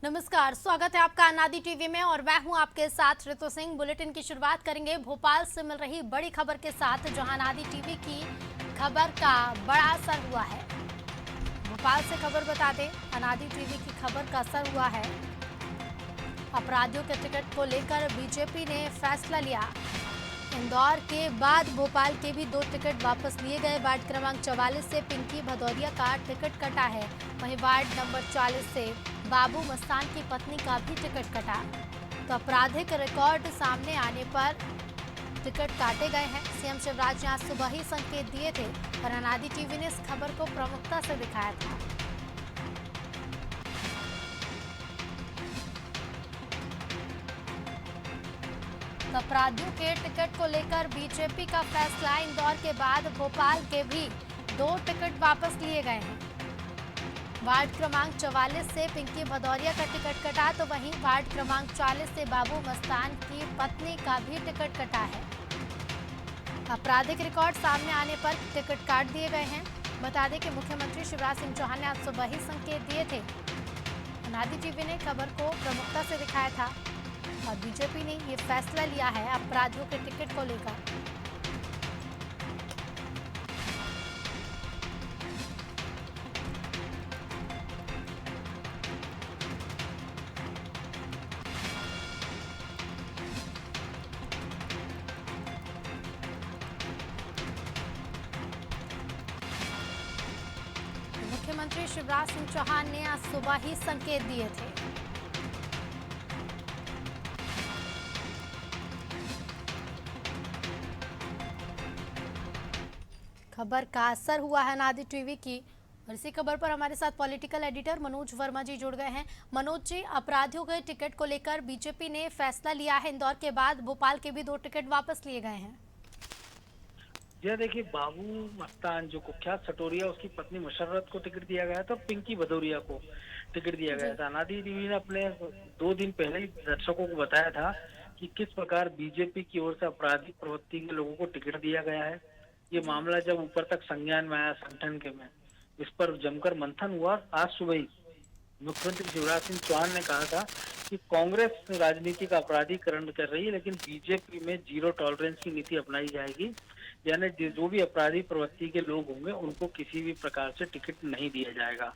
नमस्कार, स्वागत है आपका अनादि टीवी में और मैं हूं आपके साथ ऋतु सिंह। बुलेटिन की शुरुआत करेंगे भोपाल से मिल रही बड़ी खबर के साथ, जहां अनादि टीवी की खबर का बड़ा असर हुआ है। भोपाल से खबर बता दें, अनादि टीवी की खबर का असर हुआ है। अपराधियों के टिकट को लेकर बीजेपी ने फैसला लिया। इंदौर के बाद भोपाल के भी 2 टिकट वापस लिए गए। वार्ड क्रमांक 44 से पिंकी भदौरिया का टिकट कटा है। वहीं वार्ड नंबर 40 से बाबू मस्तान की पत्नी का भी टिकट कटा। तो आपराधिक रिकॉर्ड सामने आने पर टिकट काटे गए हैं। सीएम शिवराज ने आज सुबह ही संकेत दिए थे और अनादि टीवी ने इस खबर को प्रमुखता से दिखाया था। अपराधियों के टिकट को लेकर बीजेपी का फैसला। इंदौर के बाद भोपाल के भी 2 टिकट वापस लिए गए हैं। वार्ड क्रमांक 44 से पिंकी भदौरिया का टिकट कटा, तो वहीं वार्ड क्रमांक 40 से बाबू मस्तान की पत्नी का भी टिकट कटा है। आपराधिक रिकॉर्ड सामने आने पर टिकट काट दिए गए हैं। बता दें कि मुख्यमंत्री शिवराज सिंह चौहान ने आज सुबह ही संकेत दिए थे। अनादि टीवी ने खबर को प्रमुखता से दिखाया था और बीजेपी ने ये फैसला लिया है अपराधियों के टिकट को लेकर। मुख्यमंत्री शिवराज सिंह चौहान ने आज सुबह ही संकेत दिए थे। खबर का असर हुआ है अनादि टीवी की। और इसी खबर पर हमारे साथ पॉलिटिकल एडिटर मनोज वर्मा जी जुड़ गए हैं। मनोज जी, अपराधियों के टिकट को लेकर बीजेपी ने फैसला लिया है। इंदौर के बाद भोपाल के भी 2 टिकट वापस लिए गए हैं। यह देखिए, बाबू मस्तान जो कुख्यात सटोरिया, उसकी पत्नी मुशर्रत को टिकट दिया गया था, पिंकी भदौरिया को टिकट दिया गया था। अनादि टीवी ने अपने 2 दिन पहले ही दर्शकों को बताया था कि किस प्रकार बीजेपी की ओर से आपराधिक प्रवृत्ति के लोगों को टिकट दिया गया है। ये मामला जब ऊपर तक संज्ञान में आया संगठन के में, इस पर जमकर मंथन हुआ। आज सुबह ही मुख्यमंत्री शिवराज सिंह चौहान ने कहा था कि कांग्रेस राजनीति का अपराधीकरण कर रही है, लेकिन बीजेपी में जीरो टॉलरेंस की नीति अपनाई जाएगी। यानी जो भी अपराधी प्रवृत्ति के लोग होंगे उनको किसी भी प्रकार से टिकट नहीं दिया जाएगा।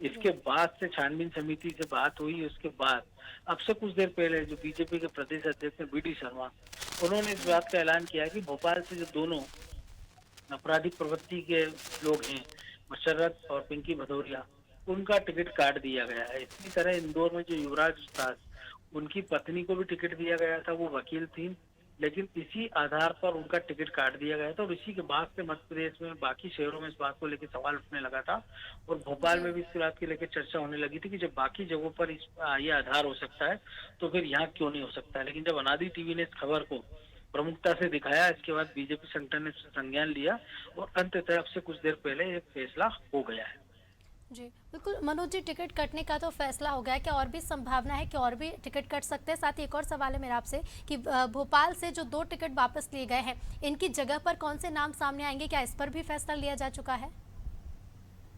इसके बाद से छानबीन समिति से बात हुई। उसके बाद अब से कुछ देर पहले जो बीजेपी के प्रदेश अध्यक्ष हैं बीडी शर्मा, उन्होंने इस बात का ऐलान किया कि भोपाल से जो दोनों आपराधिक प्रवृत्ति के लोग हैं, मुशर्रत और पिंकी भदौरिया, उनका टिकट काट दिया गया है। इसी तरह इंदौर में जो युवराज था, उनकी पत्नी को भी टिकट दिया गया था, वो वकील थी, लेकिन इसी आधार पर उनका टिकट काट दिया गया था। और इसी के बाद से मध्य प्रदेश में बाकी शहरों में इस बात को लेकर सवाल उठने लगा था और भोपाल में भी इस बात के लेकर चर्चा होने लगी थी कि जब बाकी जगहों पर ये आधार हो सकता है तो फिर यहाँ क्यों नहीं हो सकता है। लेकिन जब अनादि टीवी ने इस खबर को प्रमुखता से दिखाया, इसके बाद बीजेपी संगठन ने संज्ञान लिया और अंततः अब से कुछ देर पहले एक फैसला हो गया है। जी बिल्कुल मनोज जी, टिकट कटने का तो फैसला हो गया है। क्या और भी संभावना है कि और भी टिकट कट सकते हैं? साथ ही एक और सवाल है मेरा आपसे कि भोपाल से जो 2 टिकट वापस लिए गए हैं, इनकी जगह पर कौन से नाम सामने आएंगे? क्या इस पर भी फैसला लिया जा चुका है?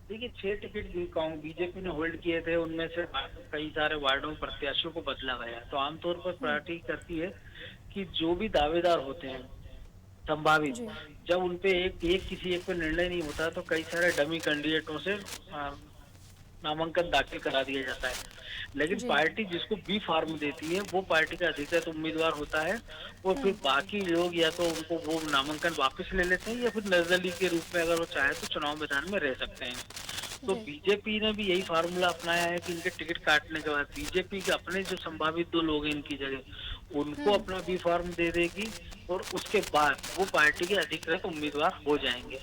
देखिए, 6 टिकट बीजेपी ने होल्ड किए थे, उनमें से कई सारे वार्डों में प्रत्याशियों को बदला गया। तो आमतौर पर पार्टी करती है कि जो भी दावेदार होते हैं संभावित, जब उनपे किसी एक पे निर्णय नहीं होता तो कई सारे डमी कैंडिडेटों से नामांकन दाखिल करा दिया जाता है। लेकिन पार्टी जिसको बी फार्म देती है वो पार्टी का अधिकृत उम्मीदवार होता है और फिर बाकी लोग या तो उनको वो नामांकन वापस ले लेते हैं या फिर निर्दलीय के रूप में अगर वो चाहे तो चुनाव मैदान में रह सकते हैं। तो बीजेपी ने भी यही फार्मूला अपनाया है कि इनके टिकट काटने के बाद बीजेपी के अपने जो संभावित 2 लोग हैं इनकी जगह, उनको अपना बी फार्म दे देगी और उसके बाद वो पार्टी के अधिकृत उम्मीदवार हो जाएंगे।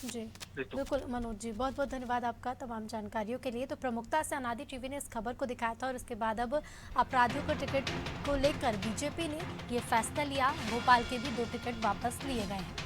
जी बिल्कुल मनोज जी, बहुत बहुत धन्यवाद आपका तमाम जानकारियों के लिए। तो प्रमुखता से अनादि टीवी ने इस खबर को दिखाया था और इसके बाद अब अपराधियों के टिकट को लेकर बीजेपी ने ये फैसला लिया। भोपाल के भी 2 टिकट वापस लिए गए हैं।